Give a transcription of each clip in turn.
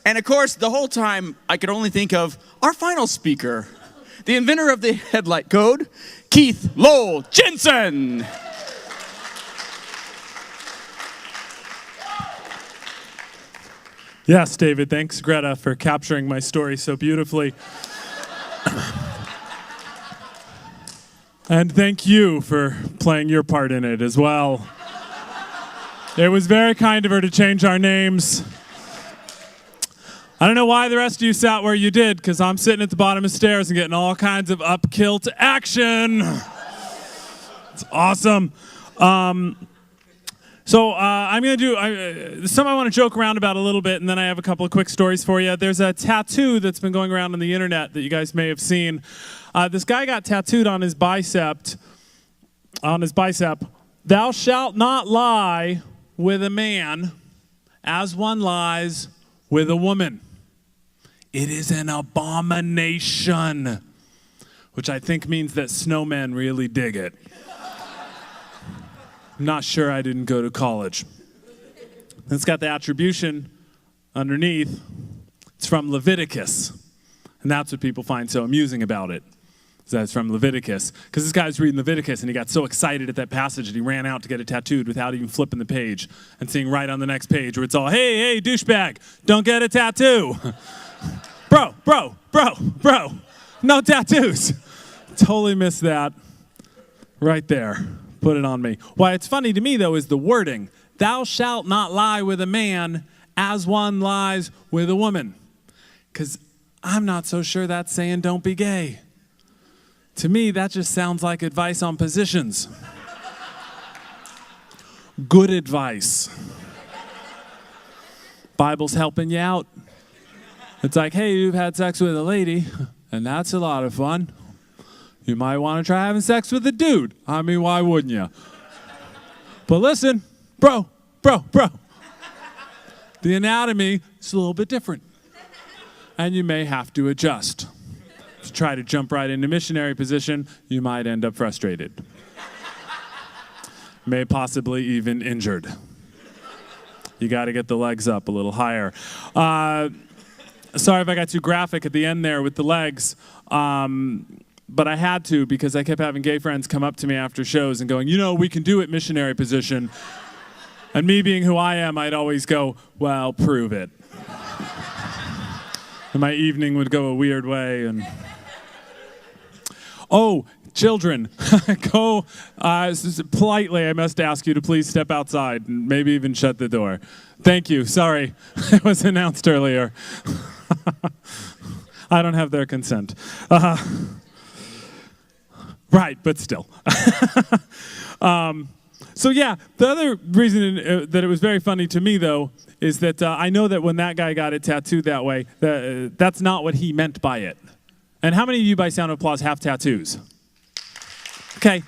And of course, the whole time, I could only think of our final speaker, the inventor of the headlight code, Keith Lowell Jensen. Yes, David, thanks, Greta, for capturing my story so beautifully. And thank you for playing your part in it as well. It was very kind of her to change our names. I don't know why the rest of you sat where you did, because I'm sitting at the bottom of the stairs and getting all kinds of up-kilt action. It's awesome. So I'm going to do something I want to joke around about a little bit, and then I have a couple of quick stories for you. There's a tattoo that's been going around on the internet that you guys may have seen. This guy got tattooed on his bicep, "Thou shalt not lie with a man as one lies with a woman. It is an abomination," which I think means that snowmen really dig it. I'm not sure, I didn't go to college. It's got the attribution underneath. It's from Leviticus. And that's what people find so amusing about it. That's from Leviticus. Because this guy was reading Leviticus and he got so excited at that passage that he ran out to get it tattooed without even flipping the page and seeing right on the next page where it's all, hey, douchebag, don't get a tattoo. Bro, no tattoos. Totally missed that right there. Put it on me. Why it's funny to me, though, is the wording. Thou shalt not lie with a man as one lies with a woman. Because I'm not so sure that's saying don't be gay. To me, that just sounds like advice on positions. Good advice. Bible's helping you out. It's like, hey, you've had sex with a lady, and that's a lot of fun. You might want to try having sex with a dude. I mean, why wouldn't you? But listen, bro. The anatomy is a little bit different. And you may have to adjust. If you try to jump right into missionary position, you might end up frustrated. May possibly even injured. You got to get the legs up a little higher. Sorry if I got too graphic at the end there with the legs. But I had to, because I kept having gay friends come up to me after shows and going, we can do it missionary position. And me being who I am, I'd always go, well, prove it. And my evening would go a weird way. And oh, children, go, politely, I must ask you to please step outside and maybe even shut the door. Thank you. Sorry, it was announced earlier. I don't have their consent. Right, but still. So yeah, the other reason that it was very funny to me, though, is that I know that when that guy got it tattooed that way, that's not what he meant by it. And how many of you, by sound of applause, have tattoos? Okay.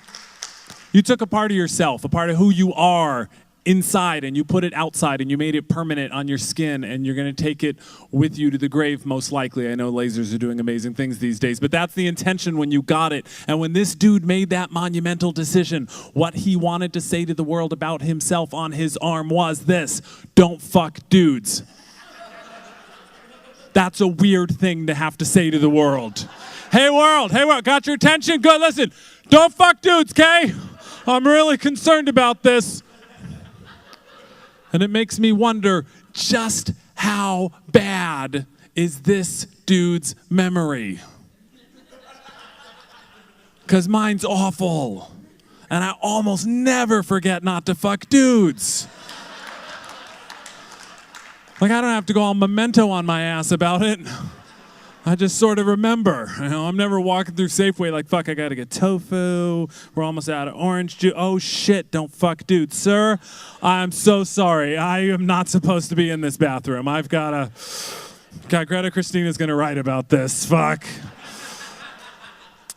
You took a part of yourself, a part of who you are inside, and you put it outside, and you made it permanent on your skin, and you're going to take it with you to the grave, most likely. I know lasers are doing amazing things these days, but that's the intention when you got it. And when this dude made that monumental decision, what he wanted to say to the world about himself on his arm was this: don't fuck dudes. That's a weird thing to have to say to the world. Hey world, got your attention? Good, listen, don't fuck dudes, okay? I'm really concerned about this. And it makes me wonder, just how bad is this dude's memory? Because mine's awful. And I almost never forget not to fuck dudes. Like, I don't have to go all memento on my ass about it. I just sort of remember. I'm never walking through Safeway like, fuck, I got to get tofu. We're almost out of orange juice. Oh, shit, don't fuck dude. Sir, I'm so sorry. I am not supposed to be in this bathroom. God, Greta Christina's going to write about this. Fuck.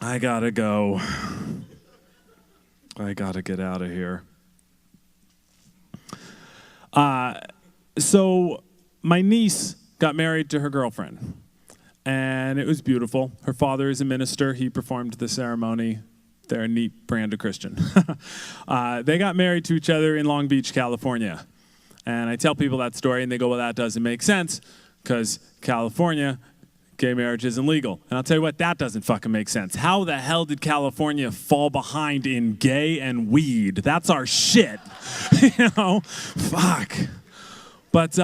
I got to go. I got to get out of here. So my niece got married to her girlfriend. And it was beautiful. Her father is a minister. He performed the ceremony. They're a neat brand of Christian. They got married to each other in Long Beach, California. And I tell people that story, and they go, well, that doesn't make sense, because California, gay marriage isn't legal. And I'll tell you what, that doesn't fucking make sense. How the hell did California fall behind in gay and weed? That's our shit. Fuck. But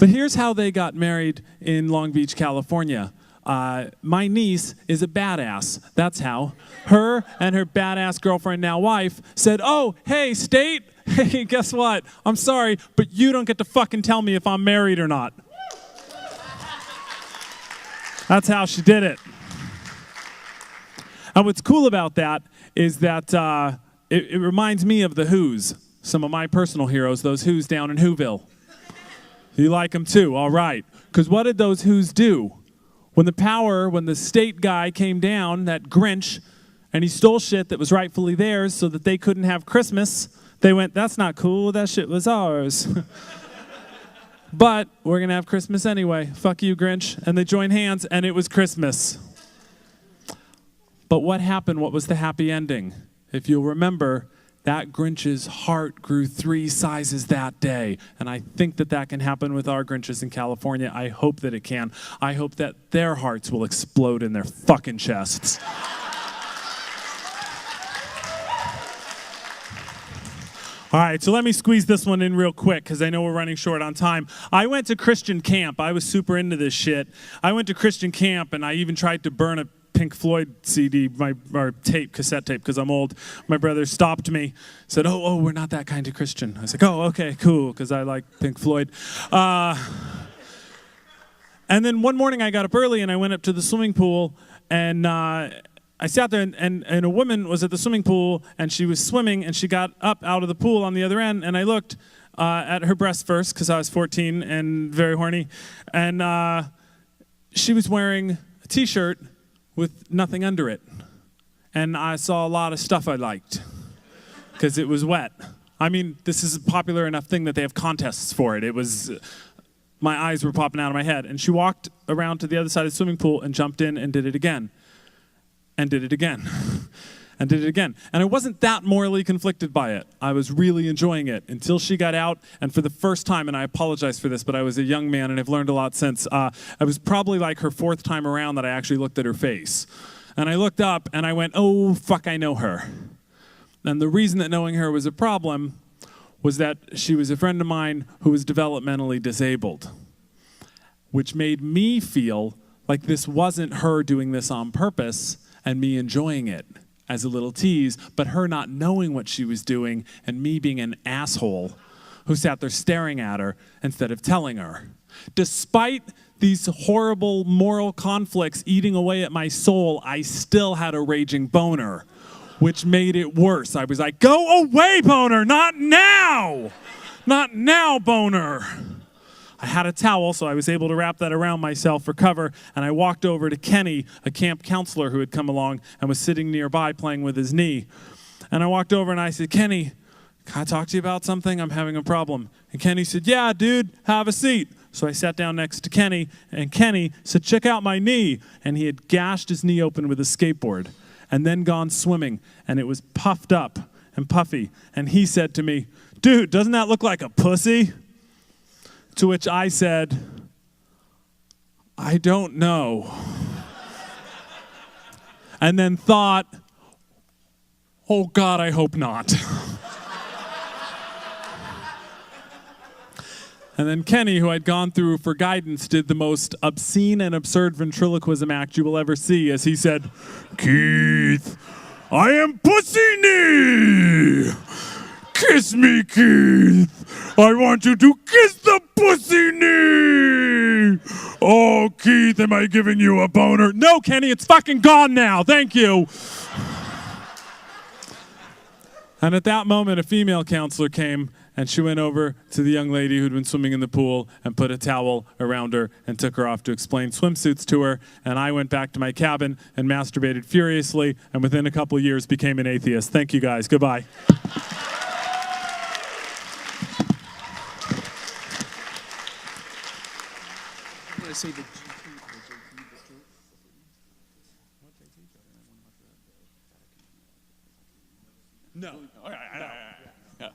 here's how they got married in Long Beach, California. My niece is a badass. That's how. Her and her badass girlfriend, now wife, said, oh, hey, state, hey, guess what? I'm sorry, but you don't get to fucking tell me if I'm married or not. That's how she did it. And what's cool about that is that it reminds me of the Who's, some of my personal heroes, those Who's down in Whoville. You like them too, all right. Because what did those Who's do? When the state guy came down, that Grinch, and he stole shit that was rightfully theirs so that they couldn't have Christmas, they went, that's not cool, that shit was ours. But we're going to have Christmas anyway. Fuck you, Grinch. And they joined hands, and it was Christmas. But what happened? What was the happy ending? If you'll remember, that Grinch's heart grew 3 sizes that day. And I think that can happen with our Grinches in California. I hope that it can. I hope that their hearts will explode in their fucking chests. All right, so let me squeeze this one in real quick because I know we're running short on time. I went to Christian camp. I was super into this shit. I went to Christian camp, and I even tried to burn a Pink Floyd CD, or cassette tape, because I'm old. My brother stopped me, said, oh, we're not that kind of Christian. I was like, oh, okay, cool, because I like Pink Floyd. And then one morning I got up early, and I went up to the swimming pool, and I sat there, and a woman was at the swimming pool, and she was swimming, and she got up out of the pool on the other end, and I looked at her breast first, because I was 14 and very horny, and she was wearing a T-shirt with nothing under it, and I saw a lot of stuff I liked, because it was wet. I mean, this is a popular enough thing that they have contests for it. It was, my eyes were popping out of my head, and she walked around to the other side of the swimming pool and jumped in and did it again. And did it again, and did it again. And I wasn't that morally conflicted by it. I was really enjoying it until she got out, and for the first time, and I apologize for this, but I was a young man, and I've learned a lot since. I was probably like her 4th time around that I actually looked at her face. And I looked up, and I went, oh, fuck, I know her. And the reason that knowing her was a problem was that she was a friend of mine who was developmentally disabled, which made me feel like this wasn't her doing this on purpose, and me enjoying it as a little tease, but her not knowing what she was doing and me being an asshole who sat there staring at her instead of telling her. Despite these horrible moral conflicts eating away at my soul, I still had a raging boner, which made it worse. I was like, go away, boner, not now! Not now, boner! I had a towel, so I was able to wrap that around myself for cover, and I walked over to Kenny, a camp counselor who had come along and was sitting nearby playing with his knee. And I walked over and I said, Kenny, can I talk to you about something? I'm having a problem. And Kenny said, yeah, dude, have a seat. So I sat down next to Kenny, and Kenny said, check out my knee. And he had gashed his knee open with a skateboard and then gone swimming, and it was puffed up and puffy. And he said to me, dude, doesn't that look like a pussy? To which I said, I don't know. And then thought, oh God, I hope not. And then Kenny, who I'd gone through for guidance, did the most obscene and absurd ventriloquism act you will ever see as he said, Keith, I am Pussy Knee. Kiss me, Keith. I want you to kiss the pussy knee. Oh, Keith, am I giving you a boner? No, Kenny, it's fucking gone now. Thank you. And at that moment, a female counselor came, and she went over to the young lady who'd been swimming in the pool and put a towel around her and took her off to explain swimsuits to her. And I went back to my cabin and masturbated furiously, and within a couple of years became an atheist. Thank you, guys. Goodbye. Say the No. Yeah.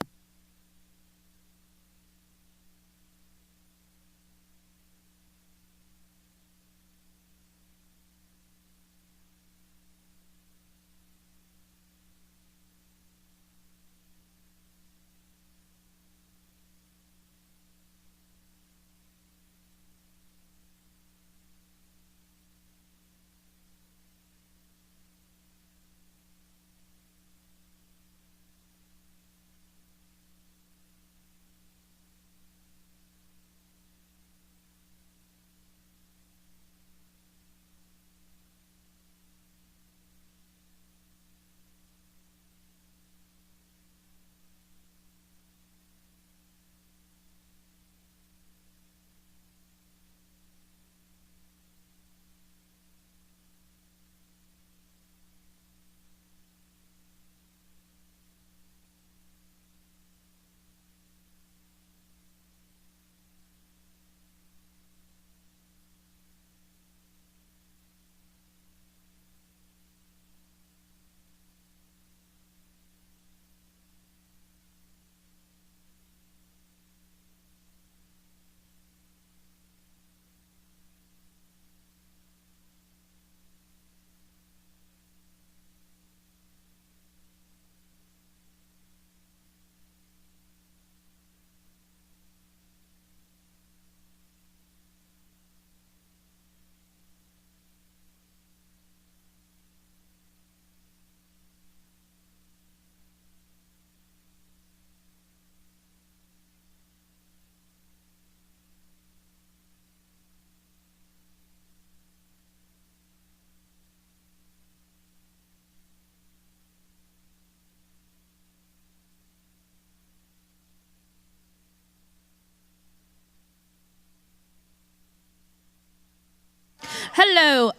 Hello.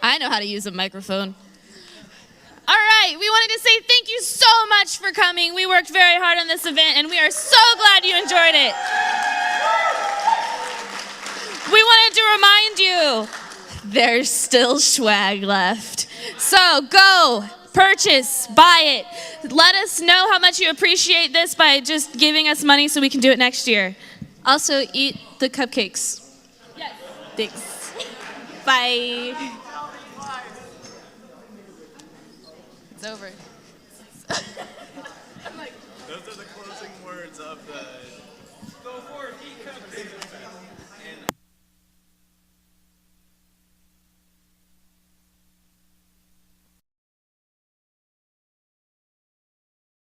I know how to use a microphone. All right, we wanted to say thank you so much for coming. We worked very hard on this event, and we are so glad you enjoyed it. We wanted to remind you, there's still swag left. So go, purchase, buy it. Let us know how much you appreciate this by just giving us money so we can do it next year. Also, eat the cupcakes. Yes. Thanks. Bye. It's over. Those are the closing words of the... Go for it, eat cupcakes.